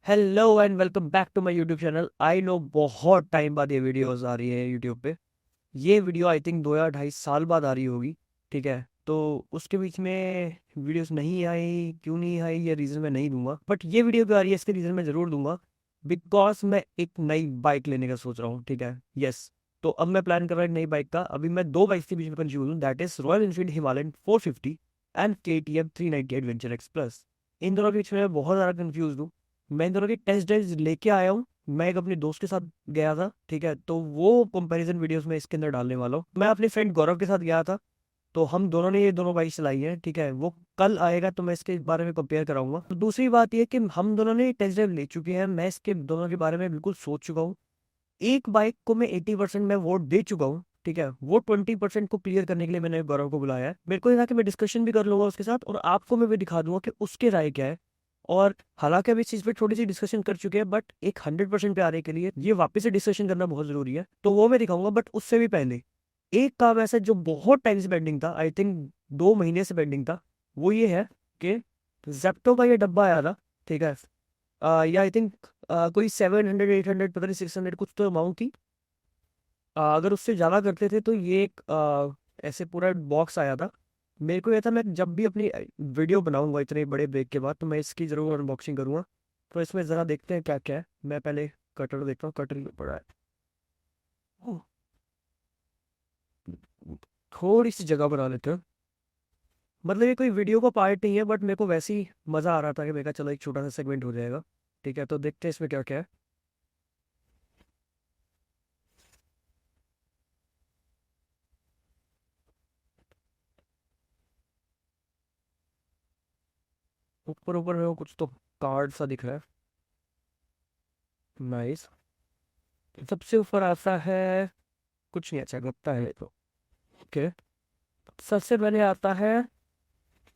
Hello and welcome back to my YouTube channel. I know बहुत time बाद ये videos आ रही है यूट्यूब पे। ये वीडियो आई थिंक 2 या 2.5 साल बाद आ रही होगी। ठीक है, तो उसके बीच में वीडियोस नहीं आई, क्यों नहीं आई ये रीज़न मैं नहीं दूंगा, बट ये वीडियो क्यों आ रही है इसके रीज़न मैं ज़रूर दूंगा। बिकॉज मैं एक नई बाइक लेने का सोच रहा हूँ। ठीक है, यस। तो अब मैं प्लान कर रहा हूँ एक नई बाइक का। अभी मैं दो बाइक के बीच में कंफ्यूज हूँ, that is Royal Enfield Himalayan 450 and KTM 390 adventure X plus. इन दोनों के बीच में मैं बहुत ज़्यादा कंफ्यूज हूँ। मैं इन दोनों की टेस्ट ड्राइव लेके आया हूँ। मैं एक अपने दोस्त के साथ गया था। ठीक है, तो वो कंपैरिजन वीडियोस में इसके अंदर डालने वाला हूँ। मैं अपने फ्रेंड गौरव के साथ गया था, तो हम दोनों ने ये दोनों बाइक चलाई है। ठीक है, वो कल आएगा तो मैं इसके बारे में कंपेयर कराऊंगा। तो दूसरी बात ये कि हम दोनों ने टेस्ट ड्राइव ले चुके हैं, मैं इसके दोनों के बारे में बिल्कुल सोच चुका हूँ। एक बाइक को मैं 80% मैं वोट दे चुका हूँ। ठीक है, वो 20% को क्लियर करने के लिए मैंने गौरव को बुलाया है। मेरे को ये था कि मैं डिस्कशन भी कर लूंगा उसके साथ और आपको मैं भी दिखा दूंगा कि उसके राय क्या है। और हालांकि अभी इस चीज पे थोड़ी सी डिस्कशन कर चुके हैं, बट एक 100% पे आने के लिए ये वापस से डिस्कशन करना बहुत जरूरी है, तो वो मैं दिखाऊंगा। बट उससे भी पहले एक काम ऐसा जो बहुत टाइम से पेंडिंग था, आई थिंक 2 महीने से पेंडिंग था, वो ये है कि जेप्टो का ये डब्बा आया था। ठीक है, या आई थिंक कोई 700 800 पता नहीं 600 कुछ तो अमाउंट थी। अगर उससे ज़्यादा करते थे तो ये एक ऐसे पूरा बॉक्स आया था। मेरे को ये था मैं जब भी अपनी वीडियो बनाऊंगा इतने बड़े ब्रेक के बाद तो मैं इसकी ज़रूर अनबॉक्सिंग करूंगा। तो इसमें ज़रा देखते हैं क्या क्या है। मैं पहले कटर देखता हूँ, कटर में पड़ा है। ओह, थोड़ी सी जगह बना लेते हैं। मतलब ये कोई वीडियो का पार्ट नहीं है, बट मेरे को वैसे ही मज़ा आ रहा था कि मेरे का चलो एक छोटा सा सेगमेंट हो जाएगा। ठीक है, तो देखते हैं इसमें क्या क्या है। ऊपर ऊपर में वो कुछ तो कार्ड सा दिख रहा है। नाइस। सबसे ऊपर आता है कुछ नहीं, अच्छा लगता है ये तो। ओके, सबसे पहले आता है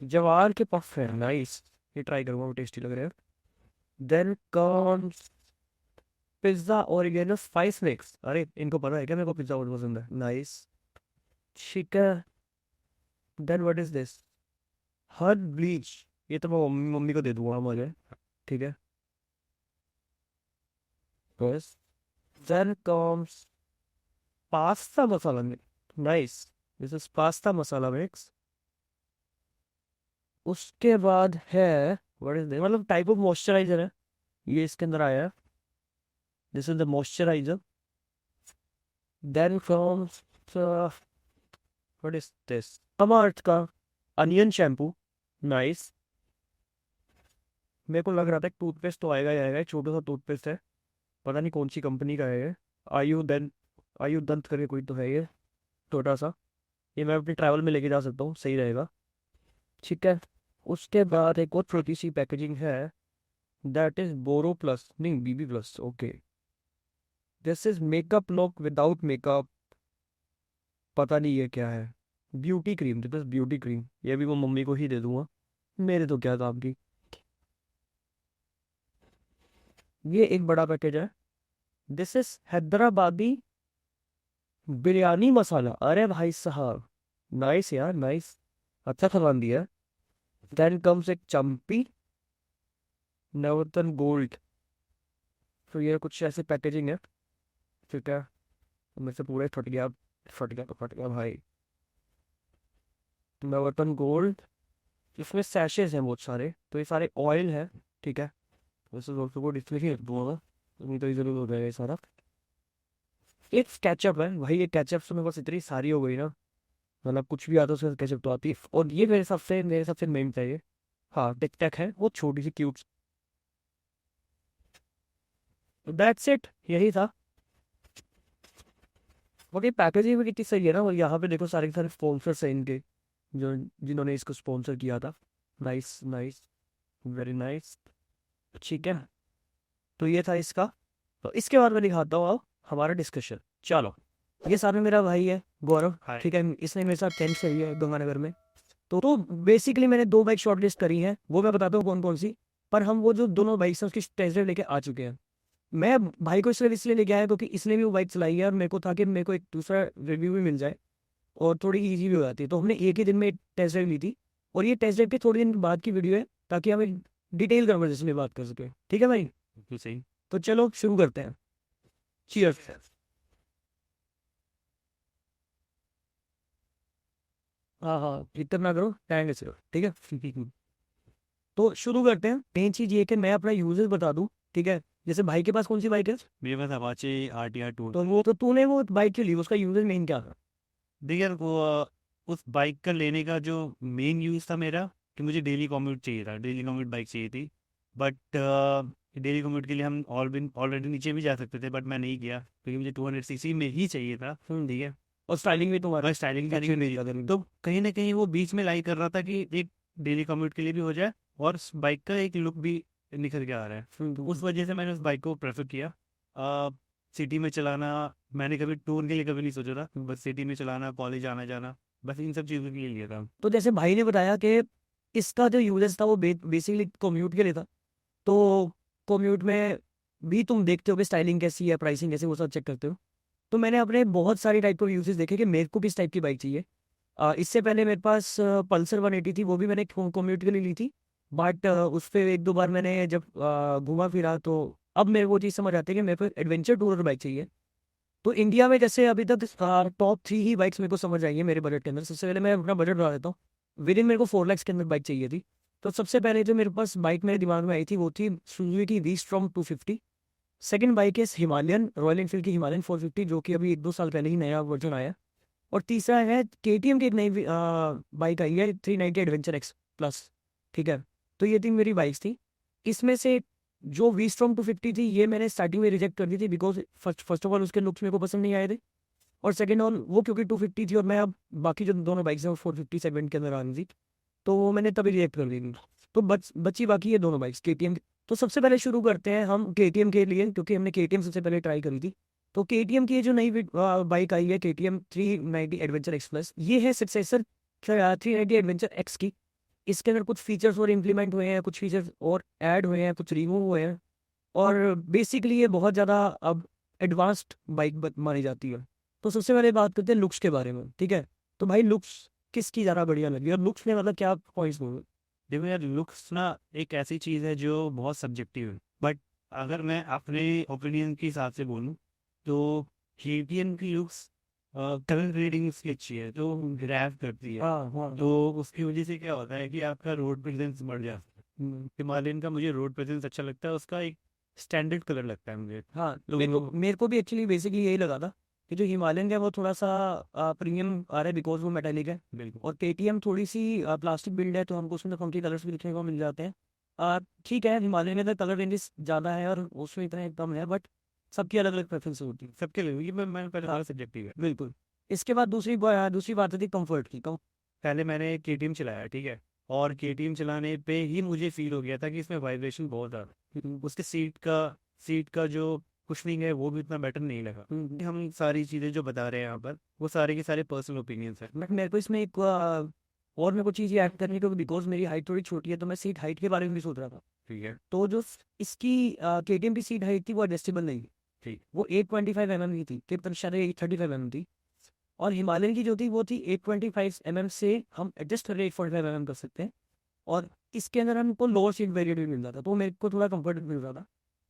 जवार के पफ है। नाइस, ये ट्राई करूंगा, वो टेस्टी लग रहे हैं। Then comes pizza oregano spice mix. अरे इनको पता है क्या मेरे को पिज्जा बहुत पसंद है। नाइस। ठीक है, then what is this? Herb bleach. ये तो मैं मम्मी मम्मी को दे दूंगा मुझे। ठीक है, बस। Then comes pasta masala mix. Nice, this is pasta masala mix. उसके बाद है व्हाट इज दिस, मतलब टाइप ऑफ मॉइस्चराइजर है ये इसके अंदर आया है। This is the moisturiser. Then from what is this, Mamaearth का अनियन शैम्पू। नाइस। मेरे को लग रहा था टूथपेस्ट तो आएगा ही आएगा, एक छोटा सा टूथपेस्ट है, पता नहीं कौन सी कंपनी का है ये। आयु देन आयु दंत करके कोई तो है ये, छोटा सा। ये मैं अपनी ट्रैवल में लेके जा सकता हूँ, सही रहेगा। ठीक है, उसके बाद एक और छोटी सी पैकेजिंग है, दैट इज बोरो प्लस, नहीं BB plus. Okay, this is makeup look without makeup. पता नहीं ये क्या है। Beauty cream, this is beauty cream. ये भी मैं मम्मी को ही दे दूंगा, मेरे तो क्या काम की। ये एक बड़ा पैकेज है। दिस इज हैदराबादी बिरयानी मसाला। अरे भाई साहब, नाइस यार, नाइस। अच्छा सामान दिया। देन कम्स एक चम्पी नवरत्न गोल्ड। तो ये कुछ ऐसे पैकेजिंग है। ठीक है, मेरे से पूरे फट गया, फट गया तो फट गया भाई। नवरत्न गोल्ड, इसमें सैशेज हैं बहुत सारे, तो ये सारे ऑयल है। ठीक है, वैसे दोस्तों को डिस्प्ले ही रख दूंगा, नहीं तो ये जरूर हो जाएगा ये सारा। एक कैचअप है भाई, ये कैचअप से मेरे पास इतनी सारी हो गई ना, मतलब कुछ भी आता है उसके साथ कैचअप तो आती है। और ये मेरे सबसे मेन चाहिए। हाँ, टिक टैक है वो छोटी सी क्यूट। दैट्स इट, यही था। बाकी पैकेजिंग भी कितनी सही है ना, और यहाँ पे देखो सारे के सारे स्पॉन्सर्स हैं इनके, जो जिन्होंने इसको स्पॉन्सर किया था। Nice nice, very nice. ठीक है, तो ये था इसका। तो इसके बाद मैं दिखाता हूँ अब हमारा डिस्कशन। चलो, ये सामने मेरा भाई है गौरव। हाय। ठीक है, इसने मेरे साथ टेंथ से ही है गंगानगर में। तो बेसिकली मैंने दो बाइक शॉर्टलिस्ट करी है, वो मैं बताता हूँ कौन कौन सी। पर हम वो जो दोनों बाइक्स हैं उसकी टेस्ट ड्राइव लेके आ चुके हैं। मैं भाई को इसलिए लेके आया क्योंकि इसने भी वो बाइक चलाई है, और मेरे को था कि मेरे को एक दूसरा रिव्यू भी मिल जाए और थोड़ी इजी भी हो जाती है। तो हमने एक ही दिन में टेस्ट ड्राइव ली थी, और ये टेस्ट ड्राइव के थोड़े दिन बाद की वीडियो है, ताकि हम एक डिटेल कन्वर्सेशन में बात कर सके। ठीक है भाई? बिल्कुल सही। तो चलो शुरू करते हैं। चीयर्स। हाँ हाँ, दिक्कत ना करो, टाइम से ठीक है। तो शुरू करते हैं। मेन चीज ये है कि मैं अपना यूजेस बता दूं, ठीक है। जैसे भाई के पास कौन सी बाइक है? मेरे पास अपाचे RTR 2। तो तूने वो बाइक क्यों ली, उसका यूजेस मेन क्या था? देखिए यार, वो उस बाइक का लेने का जो मेन यूज़ था मेरा, कि मुझे डेली कम्यूट चाहिए था, डेली कम्यूट बाइक चाहिए थी। बट डेली कम्यूट के लिए हम ऑलरेडी नीचे भी जा सकते थे, बट मैं नहीं किया क्योंकि मुझे 200cc में ही चाहिए था। ठीक है। और स्टाइलिंग भी तुम्हारी मैं स्टाइलिंग अच्छी करनी नहीं थी, लगी। तो कहीं ना कहीं वो बीच में लाई कर रहा था कि एक डेली कम्यूट के लिए भी हो जाए और बाइक का एक लुक भी निखर के आ रहा है। तो उस वजह से मैंने उस बाइक को प्रेफर किया। सिटी में चलाना, मैंने कभी टूर के लिए कभी नहीं सोचा था, बस सिटी में चलाना, कॉलेज आना जाना, बस इन सब चीज़ों के लिए लिया था। तो जैसे भाई ने बताया कि इसका जो यूजेस था वो बेसिकली कम्यूट के लिए था। तो कम्यूट में भी तुम देखते हो कि स्टाइलिंग कैसी है, प्राइसिंग कैसी है, वो सब चेक करते हो। तो मैंने अपने बहुत सारी टाइप के यूजेस देखे कि मेरे को किस टाइप की बाइक चाहिए। इससे पहले मेरे पास पल्सर 180 थी, वो भी मैंने कम्यूट के लिए ली थी। बट उस पर एक दो बार मैंने जब घूमा फिरा तो अब मेरे को चीज़ समझ आती है कि मेरे को एडवेंचर टूर बाइक चाहिए। तो इंडिया में जैसे अभी तक टॉप 3 ही बाइक्स मेरे को समझ आई है मेरे बजट के अंदर। सबसे पहले मैं अपना बजट बता देता हूँ। विद इन मेरे को 4 लाख के अंदर बाइक चाहिए थी। तो सबसे पहले जो मेरे पास बाइक मेरे दिमाग में आई थी वो थी सुजुकी V-Strom 250। सेकंड बाइक है हिमालयन, रॉयल एनफील्ड की हिमालयन 450, जो कि अभी 1-2 साल पहले ही नया वर्जन आया। और तीसरा है KTM की एक नई बाइक आई है 390 एडवेंचर एक्स प्लस। ठीक है। तो ये तीन मेरी बाइक्स थी। इसमें से जो V-Strom 250 थी ये मैंने स्टार्टिंग में रिजेक्ट कर दी थी, बिकॉज फर्स्ट ऑफ ऑल उसके लुक्स मेरे को पसंद नहीं आए थे। और सेकंड ऑल वो क्योंकि 250 थी और मैं अब बाकी जो दोनों बाइक्स हैं वो 450 सेगमेंट के अंदर आ रही थी, तो वो मैंने तभी रिजेक्ट कर दी थी। तो बची बाकी ये दोनों बाइक्स KTM। तो सबसे पहले शुरू करते हैं हम KTM के लिए, क्योंकि हमने KTM सबसे पहले ट्राई करी थी। तो KTM की ये जो नई बाइक आई है KTM 390 एडवेंचर एक्स प्लस, ये है सक्सेसर 390 एडवेंचर एक्स की। इसके अंदर कुछ फीचर्स और इम्प्लीमेंट हुए हैं, कुछ फीचर्स और ऐड हुए हैं, कुछ रिमूव हुए हैं। और बेसिकली ये बहुत ज़्यादा अब एडवांस्ड बाइक मानी जाती है। तो सबसे पहले बात करते हैं लुक्स के बारे में, ठीक है। तो भाई लुक्स किसकी ज़्यादा बढ़िया लगी, और लुक्स में मतलब क्या पॉइंट्स बोलोगे? देखो यार, लुक्स ना एक ऐसी चीज़ है जो बहुत सब्जेक्टिव है, बट अगर मैं अपने ओपिनियन के हिसाब से बोलूँ तो KTM की लुक्स, कलर ग्रेडिंग उसकी अच्छी है, जो ग्रैब करती है। हाँ हाँ। तो उसकी वजह से क्या होता है कि आपका रोड प्रेजेंस बढ़ जाता है। हिमालयन का मुझे रोड प्रेजेंस अच्छा लगता है, उसका एक स्टैंडर्ड कलर लगता है मुझे। हाँ, तो मेरे को भी एक्चुअली बेसिकली यही लगा था कि जो हिमालयन है वो थोड़ा सा प्रीमियम आ रहा है, बिकॉज वो मेटालिक है। बिल्कुल। और KTM थोड़ी सी प्लास्टिक बिल्ड है, तो हमको उसमें फंकी कलर्स भी दिखने को मिल जाते हैं। ठीक है, हिमालयन में तो कलर रेंजेस ज़्यादा है और उसमें इतना कम है, बट सबकी अलग अलग प्रेफरेंस होती है। सबके लिए ये मैं पहले हाँ, थोड़ा सब्जेक्टिव है। बिल्कुल। इसके बाद दूसरी बात आती कंफर्ट की। पहले मैंने KTM चलाया, ठीक है, और KTM चलाने पे ही मुझे फील हो गया था कि इसमें वाइब्रेशन बहुत ज़्यादा, उसके सीट का जो कुशनिंग है वो भी उतना बेटर नहीं लगा। हम सारी चीज़ें जो बता रहे हैं यहाँ पर, वो सारे के सारे पर्सनल ओपिनियंस हैं। बट मेरे को इसमें एक और मेरे को चीज़ ये ऐड करनी, क्योंकि बिकॉज मेरी हाइट थोड़ी छोटी है, तो मैं सीट हाइट के बारे में भी सोच रहा था। ठीक है। तो जो इसकी KTM की सीट हाइट थी वो एडजस्टेबल नहीं थी। ठीक। वो 825 mm की थी, कि शायद 835 mm थी। और हिमालयन की जो थी वो थी 825 mm से हम एडजस्ट करके 845 mm कर सकते हैं। और इसके अंदर हमको लोअर सीट वेरिएंट भी मिल रहा था, तो मेरे को थोड़ा कंफर्ट मिल रहा था।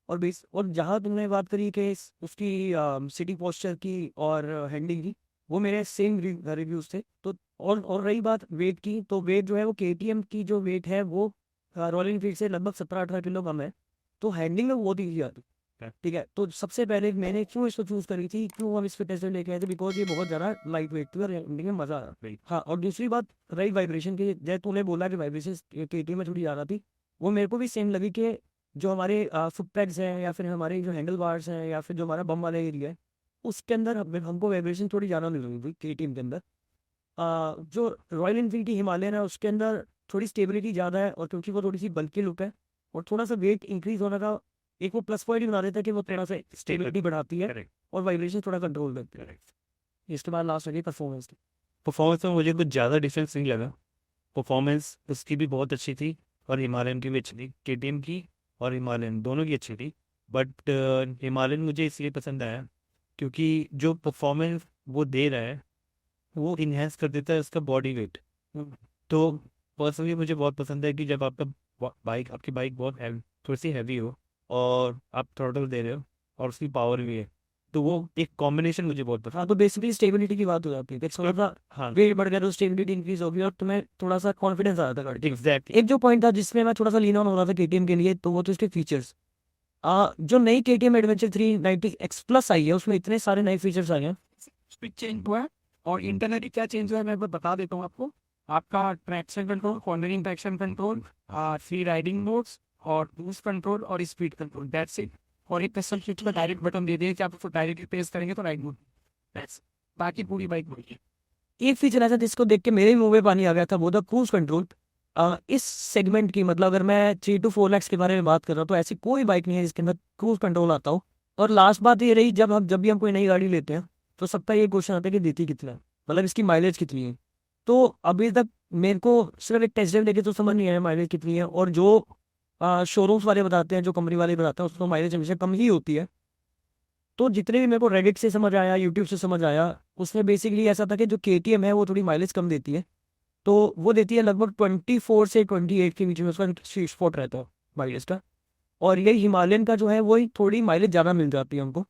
और जहाँ तुमने बात करी कि उसकी सिटिंग पोस्चर की और हैंडलिंग की, वो मेरे सेम रिव्यूज थे। तो और रही बात वेट की, तो वेट जो है वो KTM की जो वेट है वो रॉयल एनफील्ड से लगभग 17-18 किलो कम है। तो हैंडलिंग में वो दी जाती। है। ठीक है। तो सबसे पहले मैंने क्यों इसको चूज करी थी, क्यों हम इस पे टेस्ट लेके आए थे, बिकॉज ये बहुत ज़्यादा लाइट वेट थी और हैंडलिंग में मज़ा आया। बिल्कुल। हाँ, और दूसरी बात रही वाइब्रेशन की, जैसे तूने बोला कि वाइब्रेशन KTM में थोड़ी ज़्यादा थी, वो मेरे को भी सेम लगी कि जो हमारे फुट पैड्स हैं या फिर हमारे जो हैंडल बार्स हैं या फिर जो हमारा बम वाला एरिया है, उसके अंदर हमको वाइब्रेशन थोड़ी ज़्यादा मिल रही थी KTM के अंदर। जो रॉयल एनफील्ड की हिमालयन है उसके अंदर थोड़ी स्टेबिलिटी ज़्यादा है, और क्योंकि वो थोड़ी सी बल्कि लुक है और थोड़ा सा वेट इंक्रीज होने का एक वो प्लस पॉइंट बना देता है कि वो थोड़ा सा स्टेबिलिटी बढ़ाती है करेक्ट। और वाइब्रेशन थोड़ा कंट्रोल करती है। करेक्ट। इसके बाद लास्ट रही परफॉर्मेंस। परफॉर्मेंस में मुझे कुछ ज़्यादा डिफरेंस नहीं लगा। परफॉर्मेंस उसकी भी बहुत अच्छी थी और हिमालयन की भी अच्छी थी, KTM की और हिमालयन दोनों की अच्छी थी। बट हिमालयन मुझे इसलिए पसंद आया क्योंकि जो परफॉर्मेंस वो दे रहा है वो इन्हेंस कर देता है उसका बॉडी वेट। तो पर्सनली मुझे बहुत पसंद है कि जब आपकी बाइक बहुत हैवी, थोड़ी सी हैवी हो, और आप थ्रॉटल दे रहे हो और उसकी पावर भी है, तो वो एक कॉम्बिनेशन मुझे बहुत पसंद। हाँ, तो बेसिकली स्टेबिलिटी की बात हो जाती है, थोड़ा सा हाँ वेट बढ़ गया तो स्टेबिलिटी इंक्रीज होगी और तुम्हें थोड़ा सा कॉन्फिडेंस आ जाता है गाड़ी में। एग्जैक्टली। एक जो पॉइंट था जिसमें मैं थोड़ा सा लीन ऑन हो रहा था केटीएम के लिए, तो वो तो इसके फीचर्स। जो नई केटीएम एडवेंचर 390 एक्स प्लस आई है उसमें इतने सारे नए फीचर्स आ गए हैं। स्विच चेंज हुआ है। और इंटरनली क्या चेंज हुआ है मैं बता देता हूँ आपको। आपका traction control, cornering traction control, free riding modes और बूस्ट कंट्रोल और स्पीड कंट्रोल, दैट्स इट। और एक कस्टम स्विच में डायरेक्ट बटन दे दिए कि आप उसको डायरेक्टली प्रेस करेंगे तो राइड मोड, दैट्स। बाकी पूरी बाइक वही है। एक फीचर ऐसा जिसको देख के मेरे मुंह में पानी आ गया था, वो था क्रूज कंट्रोल। इस सेगमेंट की मतलब अगर मैं 3 to 4 lakhs के बारे में बात कर रहा हूँ तो ऐसी कोई बाइक नहीं है जिसके अंदर क्रूज कंट्रोल आता हो। और लास्ट बात ये रही, जब भी हम कोई नई गाड़ी लेते हैं तो सबका ये क्वेश्चन आता है कि देती कितना है, मतलब इसकी माइलेज कितनी है। तो अभी तक मेरे को सिर्फ एक टेस्ट ड्राइव लेके तो समझ नहीं आया माइलेज कितनी है, और जो शोरूम्स वाले बताते हैं, जो कंपनी वाले बताते हैं, उसको माइलेज हमेशा कम ही होती है। तो जितने भी मेरे को रेडिट से समझ आया, यूट्यूब से समझ आया, उसमें बेसिकली ऐसा था कि जो केटीएम है वो थोड़ी माइलेज कम देती है। तो वो देती है लगभग 24 से 28 के बीच में, उसका स्वीट स्पॉट रहता है माइलेज का। और ये हिमालयन का जो है वही थोड़ी माइलेज ज़्यादा मिल जाती है हमको।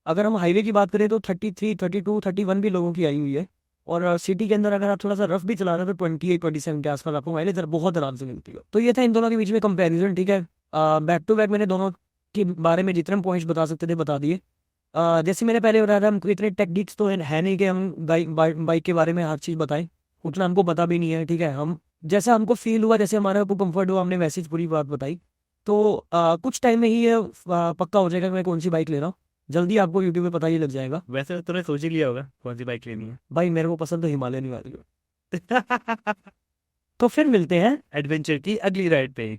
अगर हम हाईवे की बात करें तो 33, 32, 31 भी लोगों की आई हुई है। और सिटी के अंदर अगर आप थोड़ा सा रफ भी चला रहे हो तो 28, 27 के आसपास आपको माइलेज बहुत आराम से मिलती है। तो ये था इन दोनों के बीच में कंपैरिजन, ठीक है। बैक टू बैक मैंने दोनों के बारे में जितने पॉइंट्स बता सकते थे बता दिए। जैसे मैंने पहले बताया था, हमको इतने टेक्निक्स तो है नहीं कि हम बाइक के बारे में हर चीज़ बताएं, उतना हमको पता भी नहीं है, ठीक है। हम जैसा हमको फील हुआ, जैसे हमारा को कंफर्ट हुआ, हमने वैसे ही पूरी बात बताई। तो कुछ टाइम में ही ये पक्का हो जाएगा कि मैं कौन सी बाइक ले रहा हूँ। जल्दी आपको यूट्यूब पे पता ही लग जाएगा। वैसे तो तूने सोच ही लिया होगा कौन सी बाइक लेनी भाई मेरे को पसंद तो हिमालयन ही वाली है। है। तो फिर मिलते हैं एडवेंचर की अगली राइड पे।